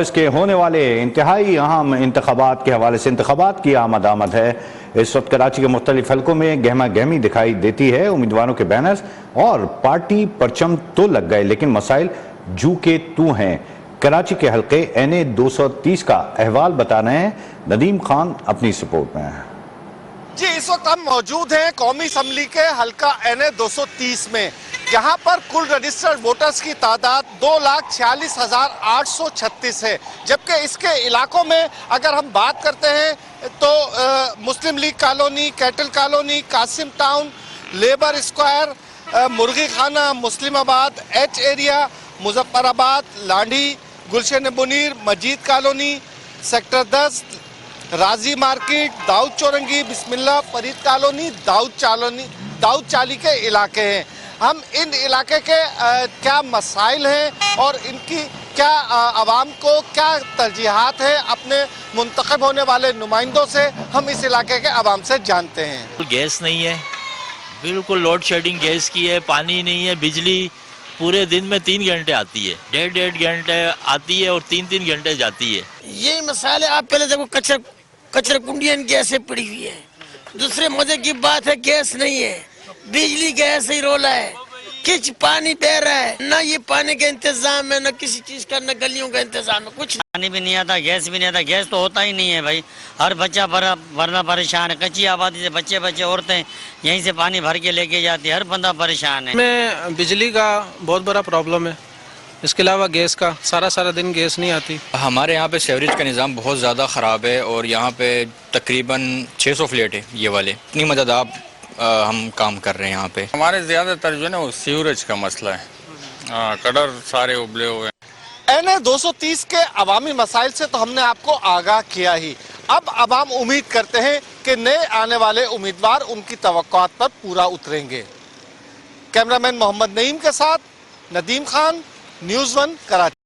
اس کے ہونے والے انتہائی اہم انتخابات کے حوالے سے انتخابات کی آمد ہے۔ اس وقت کراچی کے مختلف حلقوں میں گہما گہمی دکھائی دیتی ہے۔ امیدواروں کے بینرز اور پارٹی پرچم تو لگ گئے لیکن مسائل جو کے تو ہیں۔ کراچی کے حلقے این اے 230 کا احوال بتا رہے ہیں ندیم خان اپنی سپورٹ میں۔ جی اس وقت ہم موجود ہیں قومی اسمبلی کے حلقہ این اے 230 میں، جہاں پر کل رجسٹرڈ ووٹرز کی تعداد 2,46,836 ہے، جبکہ اس کے علاقوں میں اگر ہم بات کرتے ہیں تو Muslim League colony, cattle colony, Qasim town, labour square, Murghi Khana, Muslimabad, H area, Muzaffarabad, Landhi, Gulshan Munir, Majeed colony, sector 10، Razi market, داؤد چورنگی، بسم اللہ، فرید کالونی، داؤد چالی کے علاقے ہیں۔ ہم ان علاقے کے کیا مسائل ہیں اور ان کی کیا عوام کو کیا ترجیحات ہیں اپنے منتخب ہونے والے نمائندوں سے، ہم اس علاقے کے عوام سے جانتے ہیں۔ گیس نہیں ہے، بالکل لوڈ شیڈنگ گیس کی ہے، پانی نہیں ہے، بجلی پورے دن میں 3 گھنٹے آتی ہے، 1.5 گھنٹے آتی ہے اور 3 گھنٹے جاتی ہے۔ یہ مسائل آپ پہلے دیکھو، کچرا کنڈیاں ان کی ایسے پڑی ہوئی ہے۔ دوسرے مزے کی بات ہے گیس نہیں ہے، بجلی کا ایسے ہی رولا ہے، کچھ پانی بہ رہا ہے، نہ یہ پانی کا انتظام ہے، نہ کسی چیز کا، نہ گلیوں کا انتظام ہے، کچھ پانی بھی نہیں آتا، گیس بھی نہیں آتا۔ گیس تو ہوتا ہی نہیں ہے بھائی، ہر بچہ ورنہ پریشان ہے۔ کچی آبادی سے بچے عورتیں یہیں سے پانی بھر کے لے کے جاتی ہے، ہر بندہ پریشان ہے۔ میں بجلی کا بہت بڑا پرابلم ہے، اس کے علاوہ گیس کا سارا دن گیس نہیں آتی۔ ہمارے یہاں پہ سیوریج کا نظام بہت زیادہ خراب ہے اور یہاں پہ تقریباً 600 فلیٹ ہے یہ والے، اتنی مدد آپ ہم کام کر رہے ہیں یہاں پہ۔ ہمارے زیادہ تر جو ہے نا وہ سیوریج کا مسئلہ ہے، کڈر سارے ابلے ہوئے ہیں۔ این اے 230 کے عوامی مسائل سے تو ہم نے آپ کو آگاہ کیا ہی، اب عوام امید کرتے ہیں کہ نئے آنے والے امیدوار ان کی توقعات پر پورا اتریں گے۔ کیمرامین محمد نعیم کے ساتھ ندیم خان، نیوز 1 کراچی۔